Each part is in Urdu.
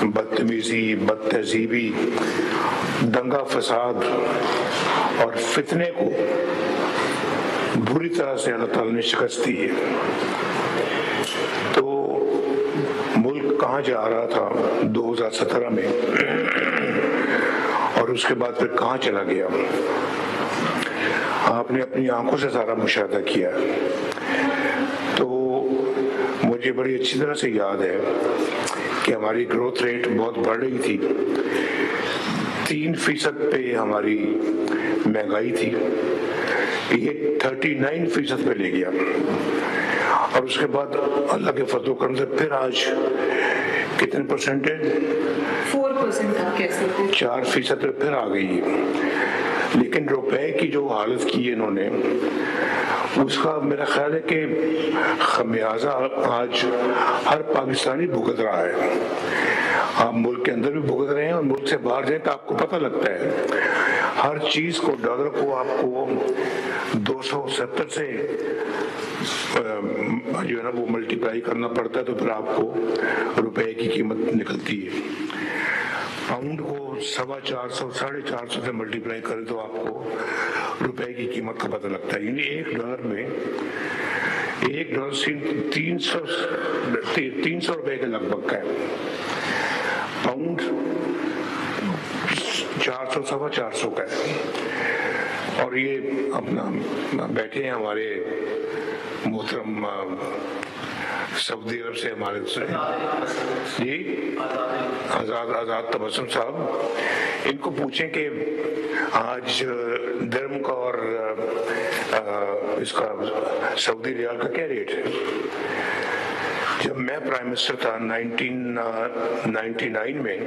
بدتمیزی، بد تہذیبی، دنگا فساد اور فتنے کو بری طرح سے اللہ تعالیٰ نے شکست دی ہے۔ تو ملک کہاں جا رہا تھا 2017 میں اور اس کے بعد پھر کہاں چلا گیا، آپ نے اپنی آنکھوں سے سارا مشاہدہ کیا۔ تو مجھے بڑی اچھی طرح سے یاد ہے کہ ہماری گروتھ ریٹ بہت بڑھ رہی تھی، 3% پہ ہماری مہنگائی تھی، یہ 39% پہ لے گیا، اور اس کے بعد اللہ کے فضل و کرم سے پھر آج کتنے پرسنٹ ہے؟ 4% آپ کہہ سکتے ہیں، 4% پہ پھر آ گئی ہے۔ لیکن روپے کی جو حالت کی ہے انہوں نے، اس کا میرا خیال ہے کہ خمیازہ آج ہر پاکستانی بھگت رہا ہے۔ آپ ملک کے اندر بھی بھگت رہے ہیں اور ملک سے باہر جائیں تو آپ کو پتہ لگتا ہے ہر چیز کو، ڈالر کو آپ کو 270 سے جو ہے نا وہ ملٹیپلائی کرنا پڑتا ہے، تو پھر آپ کو روپے کی قیمت نکلتی ہے۔ پاؤنڈ کو 450 450 سے ملٹیپلائی کرے تو آپ کو روپے کی قیمت کا پتہ لگتا ہے۔ یعنی $1 میں $1 300 روپے کے لگ بھگ کا ہے، پاؤنڈ 400 450 کا ہے۔ اور یہ اپنا بیٹھے ہیں ہمارے محترم سعودی عرب سے ہمارے جی آزاد تبسم صاحب، ان کو پوچھیں کہ آج درہم کا اور اس کا سعودی ریال کا کیا ریٹ ہے۔ جب میں پرائم منسٹر تھا 1999 میں،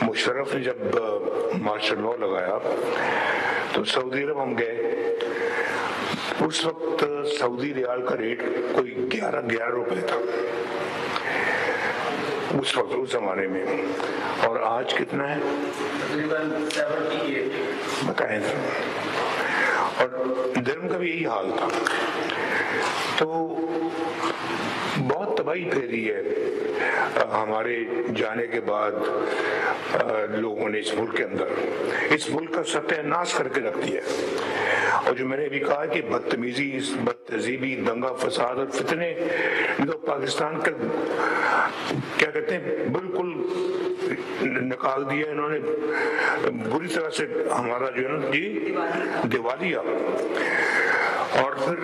مشرف نے جب مارشل لاء لگایا تو سعودی عرب ہم گئے، اس وقت سعودی ریال کا ریٹ کوئی 11 روپے تھا اس وقت، اس زمانے میں، اور آج کتنا ہے بتائیں۔ اور درہم کا بھی یہی حال تھا۔ تو بہت تباہی پھیلی ہے ہمارے جانے کے بعد لوگوں نے اس ملک کے اندر، اس ملک کا ستیہ ناش کر کے رکھ دیا۔ اور جو میں نے ابھی کہا کہ بدتمیزی، بد تہذیبی، دنگا فساد اور فتنے، تو پاکستان کا کیا کہتے ہیں بالکل نکال دیا انہوں نے بری طرح سے، ہمارا جو ہے نا جی دیوالیہ۔ اور پھر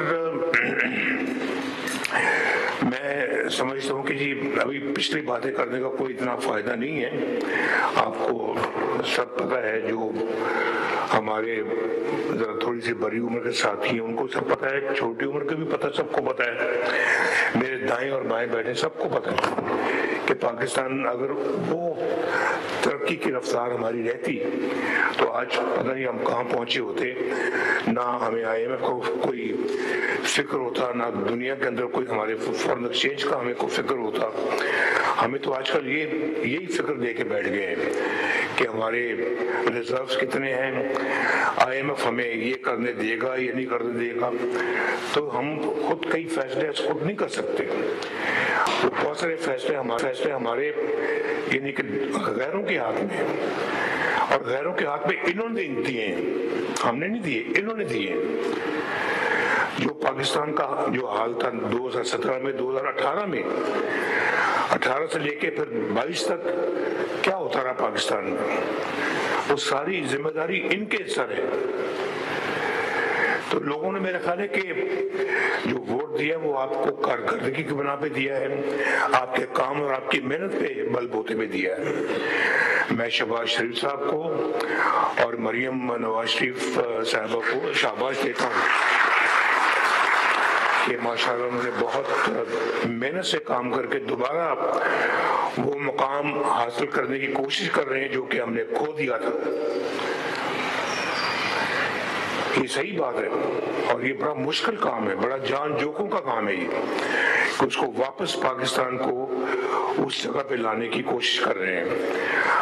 میں سمجھتا ہوں کہ جی ابھی پچھلی باتیں کرنے کا کوئی اتنا فائدہ نہیں ہے، آپ کو سب پتہ ہے، جو ہمارے ذرا تھوڑی سی بڑی عمر کے ساتھی ہیں ان کو سب پتہ ہے، چھوٹی عمر کے بھی پتہ، سب کو پتہ ہے، میرے دائیں اور بائیں بیٹھے سب کو پتہ ہے کہ پاکستان اگر وہ ترقی کی رفتار ہماری رہتی تو آج پتہ نہیں ہم کہاں پہنچے ہوتے، نہ ہمیں IMF کو کوئی فکر ہوتا، نہ دنیا کے اندر کوئی ہمارے فورن ایکسچینج کا ہمیں کوئی فکر ہوتا۔ ہمیں تو آج کل یہی فکر دے کے بیٹھ گئے ہیں کہ ہمارے ریزروز کتنے ہیں، IMF ہمیں یہ کرنے دے گا یا نہیں کرنے دے گا، تو ہم خود کئی فیصلے خود نہیں کر سکتے۔ بہت سارے فیصلے ہمارے یعنی کہ غیروں کے ہاتھ میں، اور غیروں کے ہاتھ میں انہوں نے دیے ہیں، ہم نے نہیں دیے، انہوں نے دیے۔ جو پاکستان کا جو حال تھا 2017 میں، 2018 میں، 18 سے لے کے پھر 22 تک کیا ہوتا رہا پاکستان میں، وہ ساری ذمہ داری ان کے سر ہے۔ تو لوگوں نے میرا خیال ہے کہ جو ووٹ دیا وہ آپ کو کارکردگی کی بنا پہ دیا ہے، آپ کے کام اور آپ کی محنت پہ بل بوتے پہ دیا ہے۔ میں شہباز شریف صاحب کو اور مریم نواز شریف صاحبہ کو شاباش دیتا ہوں کہ ماشاءاللہ انہوں نے بہت محنت سے کام کر کے دوبارہ وہ مقام حاصل کرنے کی کوشش کر رہے ہیں جو کہ ہم نے کھو دیا تھا۔ یہ صحیح بات ہے، اور یہ بڑا مشکل کام ہے، بڑا جان جوکھوں کا کام ہے یہ، کہ اس کو واپس پاکستان کو اس جگہ پہ لانے کی کوشش کر رہے ہیں۔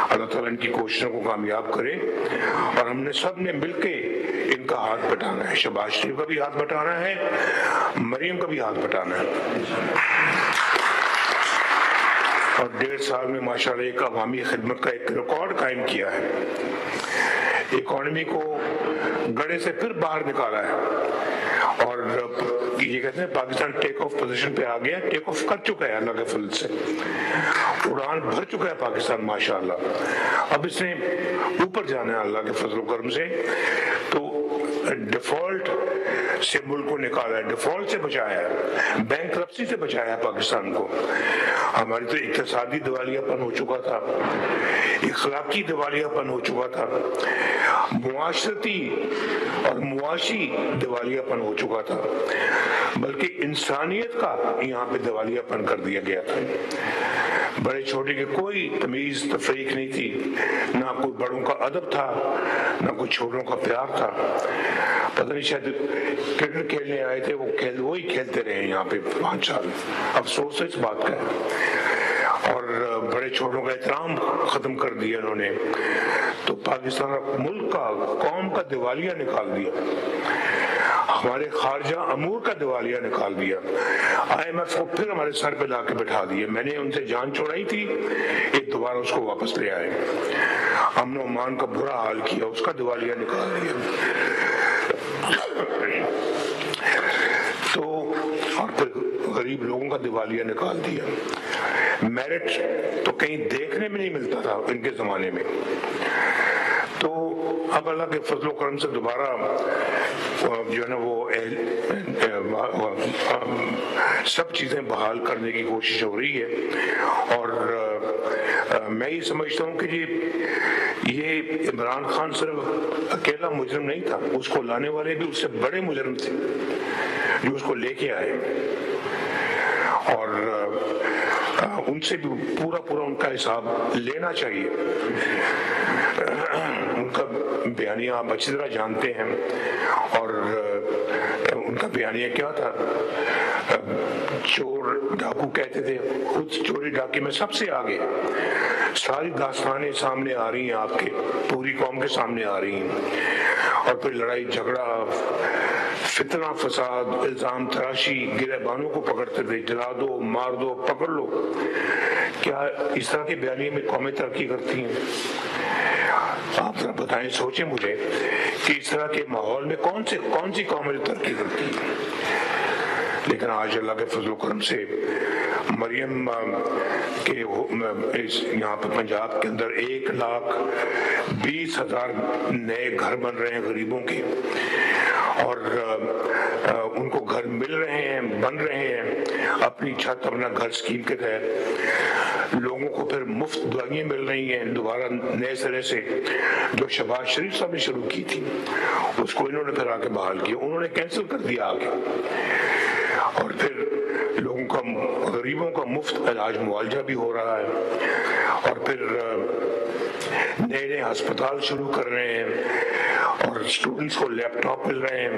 اللہ تعالیٰ ان کی کوششوں کو کامیاب کرے، اور ہم نے سب نے مل کے ان کا ہاتھ بٹانا ہے، شہباز شریف کا بھی ہاتھ بٹانا ہے، مریم کا بھی ہاتھ بٹانا ہے۔ اور 1.5 سال میں ماشاءاللہ ایک عوامی خدمت کا ایک ریکارڈ قائم کیا ہے، اکانومی کو گڑھے سے پھر باہر نکالا ہے، اور یہ کہتے ہیں پاکستان ٹیک آف پوزیشن پہ آ گیا، ٹیک آف کر چکا ہے اللہ کے فضل سے، اڑان بھر چکا ہے پاکستان ماشاءاللہ، اب اس نے اوپر جانا ہے اللہ کے فضل و کرم سے۔ تو ڈیفالٹ سے ملک کو نکالا ہے، ڈیفالٹ سے بچایا ہے، بینک کرپسی سے بچایا ہے پاکستان کو۔ ہماری تو اقتصادی دیوالیہ پن ہو چکا تھا، اخلاقی دیوالیہ پن ہو چکا تھا، معاشرتی اور معاشی دیوالیہ پن ہو چکا تھا، بلکہ انسانیت کا یہاں پہ دیوالیہ پن کر دیا گیا تھا۔ بڑے چھوٹے کی کوئی تمیز تفریق نہیں تھی، نہ کوئی بڑوں کا ادب تھا، نہ کوئی چھوٹوں کا پیار تھا۔ پتہ نہیں شاید کرکٹ کھیلنے آئے تھے، وہی کھیلتے رہے یہاں پہ 5 سال، افسوس ہے اس بات کا ہے، اور بڑے چھوٹوں کا احترام ختم کر دیا انہوں نے، تو پاکستان ملک کا، قوم کا دیوالیہ نکال دیا، ہمارے خارجہ امور کا دیوالیہ نکال دیا، IMF کو پھر ہمارے سر پہ لا کے بٹھا دیا۔ میں نے ان سے جان چھوڑائی تھی، ایک دوبارہ اس کو واپس لے آئے، امن و امان کا برا حال کیا، اس کا دیوالیہ نکال دیا، تو اور پھر غریب لوگوں کا دیوالیہ نکال دیا۔ میرٹ تو کہیں دیکھنے میں نہیں ملتا تھا ان کے زمانے میں، تو اب اللہ کے فضل و کرم سے دوبارہ جو ہے نا وہ سب چیزیں بحال کرنے کی کوشش ہو رہی ہے، اور میں یہ سمجھتا ہوں کہ یہ عمران خان صرف اکیلا مجرم نہیں تھا، اس کو لانے والے بھی اس سے بڑے مجرم تھے جو اس کو لے کے آئے، اور ان سے بھی پورا ان کا حساب لینا چاہیے۔ ان کا بیانیہ آپ اچھی طرح جانتے ہیں، اور ان کا بیانیہ کیا تھا؟ چور ڈاکو کہتے تھے، خود چوری ڈاکے میں سب سے آگے، ساری داستانیں سامنے آ رہی ہیں آپ کے، پوری قوم کے سامنے آ رہی ہیں، اور پھر لڑائی جھگڑا، فتنہ فساد، الزام تراشی، گرہبانوں کو پکڑتے تھے، جلا دو، مار دو، پکڑ لو۔ کیا اس طرح کے بیانیے میں قومیں ترقی کرتی ہیں؟ آپ ذرا بتائیں، سوچیں مجھے کہ اس طرح کے ماحول میں کون سی قومیں ترقی کرتی ہیں؟ لیکن آج اللہ کے فضل و کرم سے مریم کے یہاں پہ پنجاب کے اندر 1,20,000 نئے گھر بن رہے ہیں غریبوں کے، اور ان کو گھر مل رہے ہیں، بن رہے ہیں، اپنی چھت اپنا گھر اسکیم کے تحت، لوگوں کو پھر مفت دوائیاں مل رہی ہیں دوبارہ نئے سرے سے، جو شہباز شریف صاحب نے شروع کی تھی اس کو انہوں نے پھر آ کے بحال کیا، انہوں نے کینسل کر دیا آگے، اور پھر لوگوں کا، غریبوں کا مفت علاج معالجہ بھی ہو رہا ہے، اور پھر نئے ہسپتال شروع کر رہے ہیں، اور اسٹوڈنٹس کو لیپ ٹاپ مل رہے ہیں،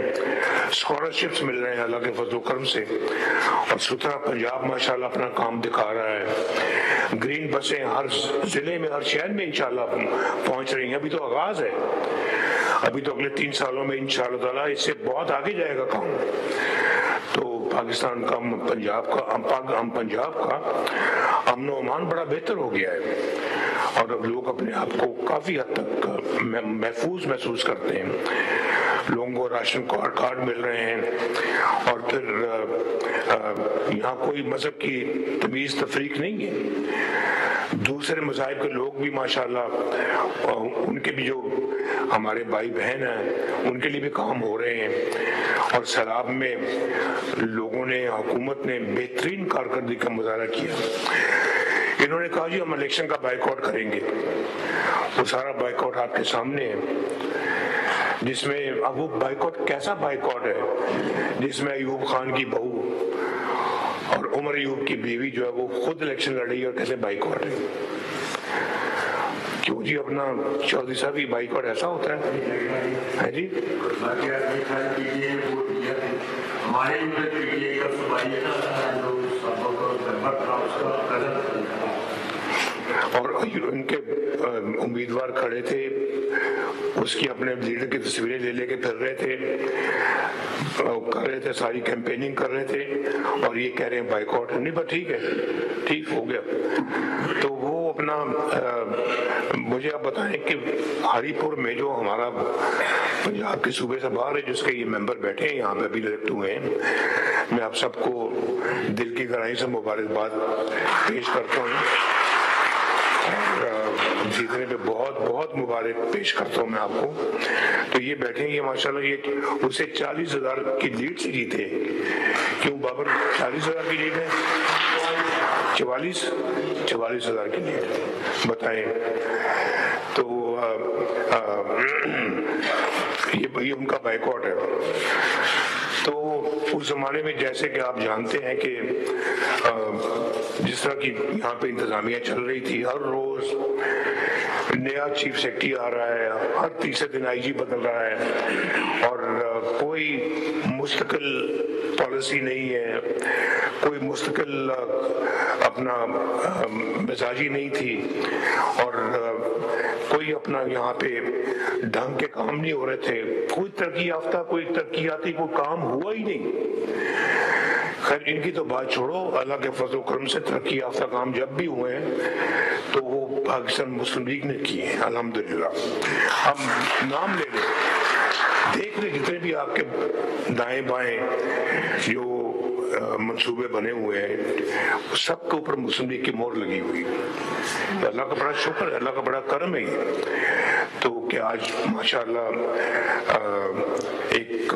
اسکالرشپس مل رہے ہیں اللہ کے فضل و کرم سے، اور ستھرا پنجاب ماشاءاللہ اپنا کام دکھا رہا ہے، گرین بسیں ہر ضلع میں، ہر شہر میں انشاءاللہ پہنچ رہی ہیں۔ ابھی تو آغاز ہے، ابھی تو اگلے 3 سالوں میں انشاءاللہ تعالیٰ اس سے بہت آگے جائے گا کام، تو پاکستان کا، پنجاب کا امن و امان بڑا بہتر ہو گیا ہے، اور اب لوگ اپنے آپ کو کافی حد تک محفوظ محسوس کرتے ہیں، لوگوں کو راشن کارڈ مل رہے ہیں، اور پھر یہاں کوئی مذہب کی تمیز تفریق نہیں ہے، دوسرے مذاہب کے لوگ بھی ماشاءاللہ، ان کے بھی جو ہمارے بھائی بہن ہیں ان کے لیے بھی کام ہو رہے ہیں، اور سیلاب میں لوگوں نے، حکومت نے بہترین کارکردگی کا مظاہرہ کیا۔ انہوں نے کہا جی ہم الیکشن کا بائیکاٹ کریں گے، وہ سارا بائیکاٹ آپ کے سامنے ہے، جس میں اب وہ بائیکاٹ کیسا بائیکاٹ ہے، جس میں ایوب خان کی بہو اور عمر ایوب کی بیوی جو ہے وہ خود الیکشن لڑی، اور کیسے بائیکاٹ ہے؟ کیوں جی اپنا چودھری صاحب یہ بائیکاٹ ایسا ہوتا ہے جی؟ اور ان کے امیدوار کھڑے تھے، اس کی اپنے لیڈر کی تصویریں لے لے کے پھر رہے تھے، کر رہے تھے، ساری کیمپیننگ کر رہے تھے، اور یہ کہہ رہے ہیں بائیکاٹ نہیں، بس ٹھیک ہے، ٹھیک ہو گیا۔ تو وہ اپنا مجھے آپ بتائیں کہ ہری پور میں جو ہمارا پنجاب کے صوبے سے باہر ہے، جس کے یہ ممبر بیٹھے ہیں یہاں پہ ابھی الیکٹ ہوئے ہیں، میں آپ سب کو دل کی گہرائی سے مبارکباد پیش کرتا ہوں، اور جیتنے پہ بہت بہت مبارک پیش کرتا ہوں میں آپ کو۔ تو یہ بیٹھے ہیں ماشاءاللہ، یہ اسے 40,000 کی لیڈ سے جیتے۔ کیوں بابر 40,000 کی لیڈ ہے؟ 44,000 کی لیڈ، بتائیں۔ تو یہ ان کا بائیکاٹ ہے۔ تو اس زمانے میں جیسے کہ آپ جانتے ہیں کہ جس طرح کی یہاں پہ انتظامیہ چل رہی تھی، ہر روز نیا چیف سیکرٹری آ رہا ہے، ہر تیسرے دن آئی جی بدل رہا ہے، اور کوئی مستقل پالیسی نہیں ہے، کوئی مستقل اپنا مزاجی نہیں تھی، اور کوئی اپنا یہاں پہ ڈھنگ کے کام نہیں ہو رہے تھے، کوئی ترقی یافتہ، کوئی ترقیاتی کوئی کام ہوا ہی نہیں۔ خیر ان کی تو بات چھوڑو، اللہ کے فضل و کرم سے ترقی یافتہ کام جب بھی ہوئے ہیں تو وہ پاکستان مسلم لیگ نے کیے ہیں، الحمدللہ۔ ہم نام لے لیں، دیکھ لیں جتنے بھی آپ کے دائیں بائیں جو منصوبے بنے ہوئے ہیں، سب کے اوپر مسلم لیگ کی مہر لگی ہوئی۔ اللہ کا بڑا شکر ہے، اللہ کا بڑا کرم ہے یہ تو کہ آج ماشاءاللہ ایک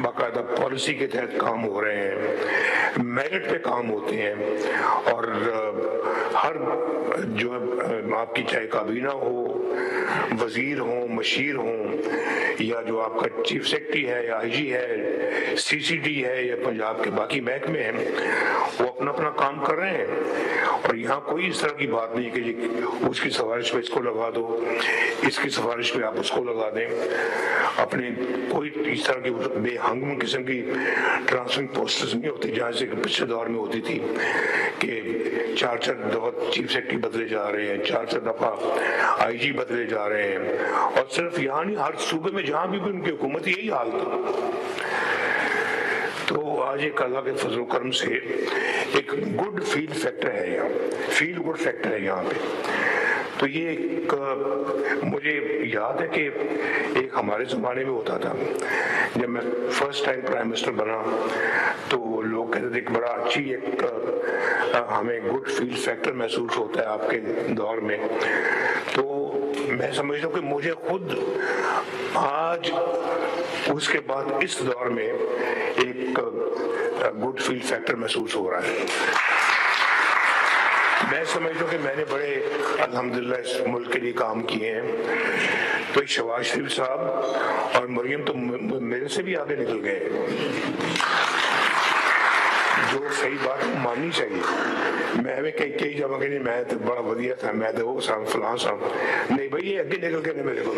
باقاعدہ پالیسی کے تحت کام ہو رہے ہیں، میرٹ پہ کام ہوتے ہیں، اور ہر جو آپ کی چاہے کابینہ ہو، وزیر ہوں، مشیر ہوں، یا جو آپ کا چیف سیکرٹری ہے، یا آئی جی ہے، سی سی ڈی ہے، یا پنجاب کے باقی محکمے ہیں، وہ اپنا اپنا کام کر رہے ہیں۔ اور یہاں کوئی اس طرح کی بات نہیں کہ جی اس کی سفارش پہ اس کو لگا دو، اس کی سفارش پہ آپ اس کو لگا دیں۔ اپنے کوئی اس طرح کی بے ہنگم قسم کی ٹرانسفرنگ پوسٹس نہیں ہوتی جہاں سے پچھلے دور میں ہوتی تھی کہ 4 دفعہ چیف سیکرٹری بدلے جا رہے ہیں، 4 دفعہ آئی جی بدلے جا رہے ہیں، اور صرف یہاں نہیں، ہر صوبے میں جہاں بھی ان کی حکومت یہی حال تھا۔ تو آج ایک اللہ کے فضل و کرم سے ایک گڈ فیل فیکٹر ہے یہاں، فیل گڈ فیکٹر ہے یہاں پہ۔ تو یہ ایک مجھے یاد ہے کہ ایک ہمارے زمانے میں ہوتا تھا، جب میں فرسٹ ٹائم پرائم منسٹر بنا تو لوگ کہتے تھے کہ بڑا اچھی ایک ہمیں گڈ فیل فیکٹر محسوس ہوتا ہے آپ کے دور میں۔ تو میں سمجھتا ہوں کہ مجھے خود آج اس کے بعد اس دور میں ایک گڈ فیل فیکٹر محسوس ہو رہا ہے۔ میں سمجھتا ہوں کہ میں نے بڑے الحمدللہ اس ملک کے لیے کام کیے ہیں۔ تو شہباز شریف صاحب اور مریم تو میرے سے بھی آگے نکل گئے، جو صحیح بات ماننی چاہیے۔ میں کئی جگہ کہ میں تو بڑا ودیا تھا، میں تو وہ صاحب فلاں صاحب نہیں بھائی، یہ اگے نکل کے نہیں میرے کو